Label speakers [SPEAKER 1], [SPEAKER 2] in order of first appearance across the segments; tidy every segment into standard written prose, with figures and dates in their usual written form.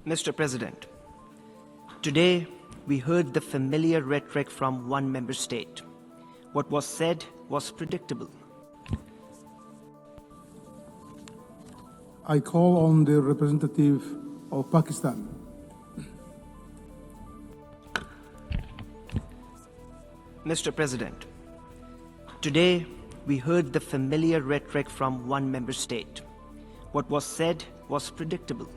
[SPEAKER 1] Mr. President, today we heard the familiar rhetoric from one member state. What was said was predictable.
[SPEAKER 2] I call on the representative of Pakistan.
[SPEAKER 1] Mr. President, today we heard the familiar rhetoric from one member state. What was said was predictable.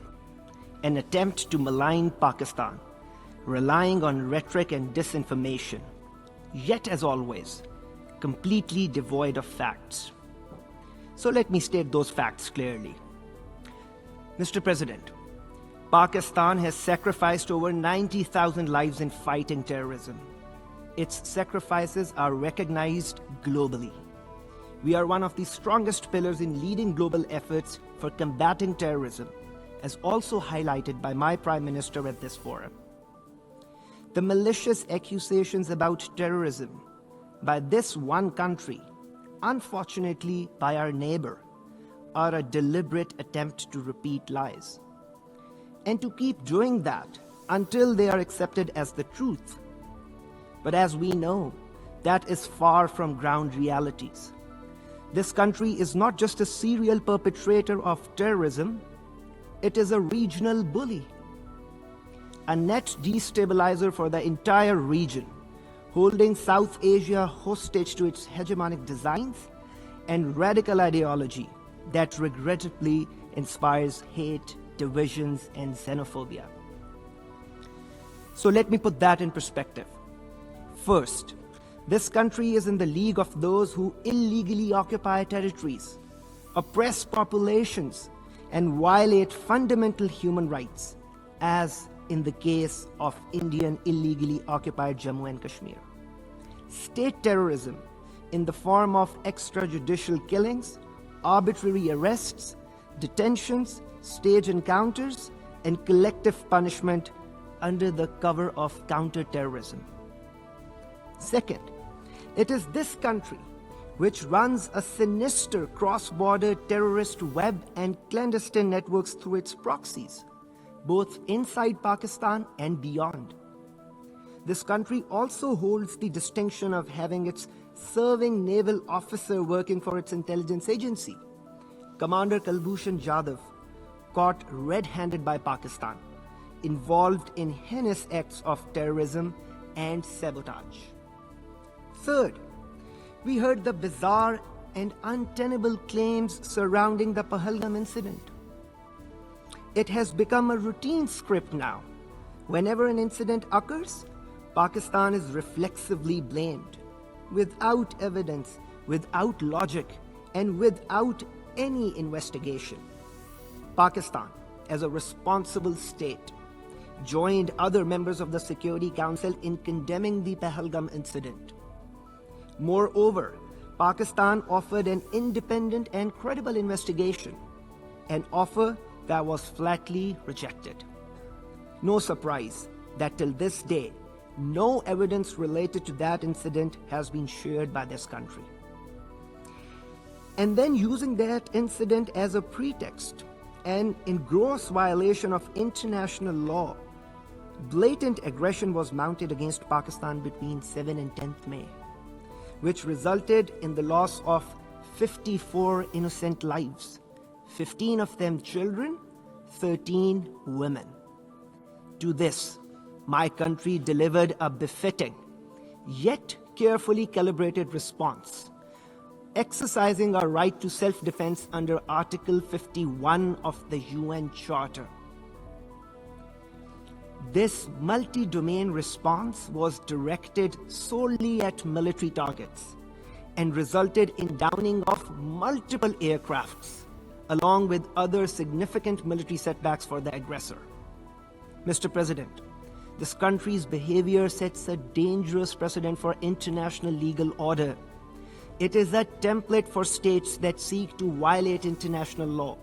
[SPEAKER 1] An attempt to malign Pakistan, relying on rhetoric and disinformation, yet as always, completely devoid of facts. So let me state those facts clearly. Mr. President, Pakistan has sacrificed over 90,000 lives in fighting terrorism. Its sacrifices are recognized globally. We are one of the strongest pillars in leading global efforts for combating terrorism, as also highlighted by my Prime Minister at this forum. The malicious accusations about terrorism by this one country, unfortunately by our neighbor, are a deliberate attempt to repeat lies. And to keep doing that until they are accepted as the truth. But as we know, that is far from ground realities. This country is not just a serial perpetrator of terrorism, it is a regional bully, a net destabilizer for the entire region, holding South Asia hostage to its hegemonic designs and radical ideology that regrettably inspires hate, divisions, and xenophobia. So let me put that in perspective. First, this country is in the league of those who illegally occupy territories, oppress populations, and violate fundamental human rights, as in the case of Indian illegally occupied Jammu and Kashmir. State terrorism in the form of extrajudicial killings, arbitrary arrests, detentions, stage encounters, and collective punishment under the cover of counter-terrorism. Second, it is this country which runs a sinister cross-border terrorist web and clandestine networks through its proxies, both inside Pakistan and beyond. This country also holds the distinction of having its serving naval officer working for its intelligence agency, Commander Kulbhushan Jadhav, caught red-handed by Pakistan, involved in heinous acts of terrorism and sabotage. Third, we heard the bizarre and untenable claims surrounding the Pahalgam incident. It has become a routine script now. Whenever an incident occurs, Pakistan is reflexively blamed, without evidence, without logic, and without any investigation. Pakistan, as a responsible state, joined other members of the Security Council in condemning the Pahalgam incident. Moreover, Pakistan offered an independent and credible investigation, an offer that was flatly rejected. No surprise that till this day, no evidence related to that incident has been shared by this country. And then using that incident as a pretext and in gross violation of international law, blatant aggression was mounted against Pakistan between 7 and 10th May, which resulted in the loss of 54 innocent lives, 15 of them children, 13 women. To this, my country delivered a befitting, yet carefully calibrated response, exercising our right to self-defense under Article 51 of the UN Charter. This multi-domain response was directed solely at military targets and resulted in downing of multiple aircrafts, along with other significant military setbacks for the aggressor. Mr. President, this country's behavior sets a dangerous precedent for international legal order. It is a template for states that seek to violate international law,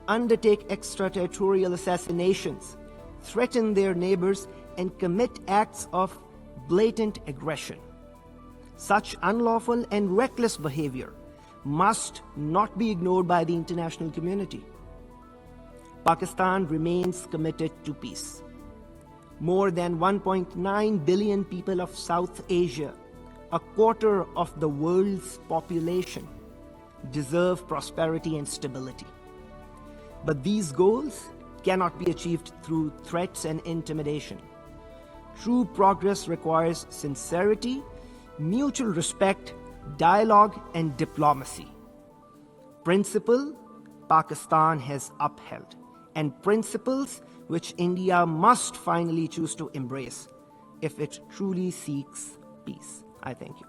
[SPEAKER 1] undertake extraterritorial assassinations, threaten their neighbors, and commit acts of blatant aggression. Such unlawful and reckless behavior must not be ignored by the international community. Pakistan remains committed to peace. More than 1.9 billion people of South Asia, a quarter of the world's population, deserve prosperity and stability. But these goals cannot be achieved through threats and intimidation. True progress requires sincerity, mutual respect, dialogue, and diplomacy. Principle Pakistan has upheld, and principles which India must finally choose to embrace if it truly seeks peace. I thank you.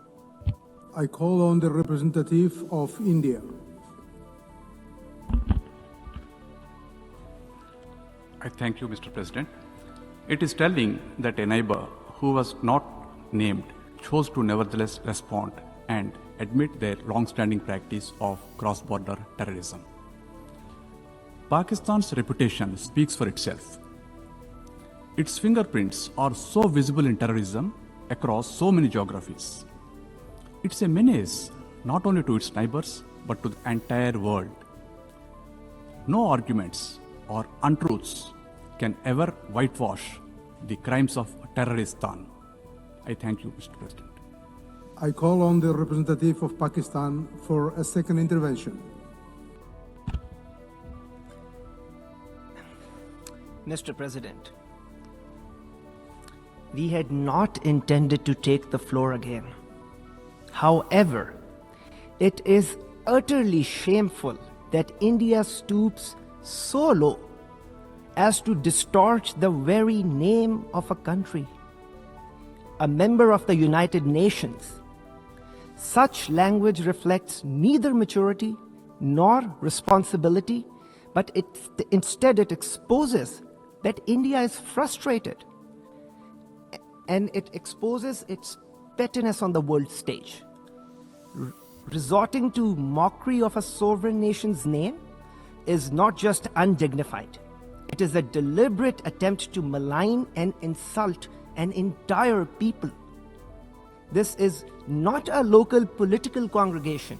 [SPEAKER 2] I call on the representative of India.
[SPEAKER 3] I thank you, Mr. President. It is telling that a neighbor who was not named chose to nevertheless respond and admit their long-standing practice of cross-border terrorism. Pakistan's reputation speaks for itself. Its fingerprints are so visible in terrorism across so many geographies. It's a menace not only to its neighbors but to the entire world. No arguments or untruths can ever whitewash the crimes of terroristan. I thank you, Mr. President.
[SPEAKER 2] I call on the representative of Pakistan for a second intervention.
[SPEAKER 1] Mr. President, we had not intended to take the floor again. However, it is utterly shameful that India stoops so low as to distort the very name of a country, a member of the United Nations. Such language reflects neither maturity nor responsibility, but instead it exposes that India is frustrated, and it exposes its pettiness on the world stage. Resorting to mockery of a sovereign nation's name is not just undignified. It is a deliberate attempt to malign and insult an entire people. This is not a local political congregation.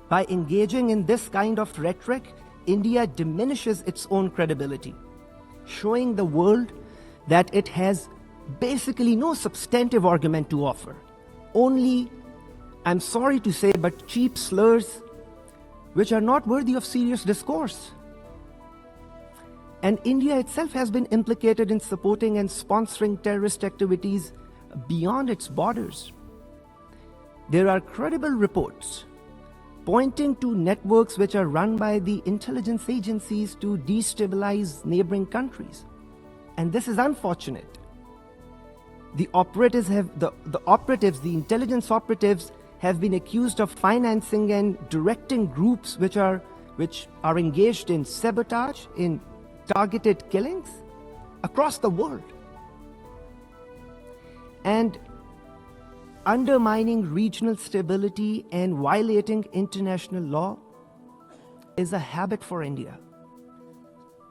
[SPEAKER 1] By engaging in this kind of rhetoric, India diminishes its own credibility, showing the world that it has basically no substantive argument to offer. Only, I'm sorry to say, but cheap slurs which are not worthy of serious discourse. And India itself has been implicated in supporting and sponsoring terrorist activities beyond its borders. There are credible reports pointing to networks which are run by the intelligence agencies to destabilize neighboring countries. And this is unfortunate. The intelligence operatives have been accused of financing and directing groups which are engaged in sabotage, in targeted killings across the world. And undermining regional stability and violating international law is a habit for India.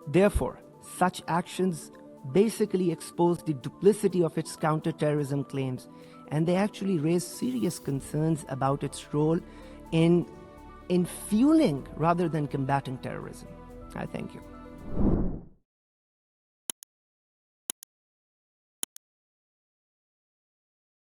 [SPEAKER 1] Therefore, such actions basically expose the duplicity of its counter-terrorism claims, and they actually raise serious concerns about its role in fueling rather than combating terrorism. I thank you.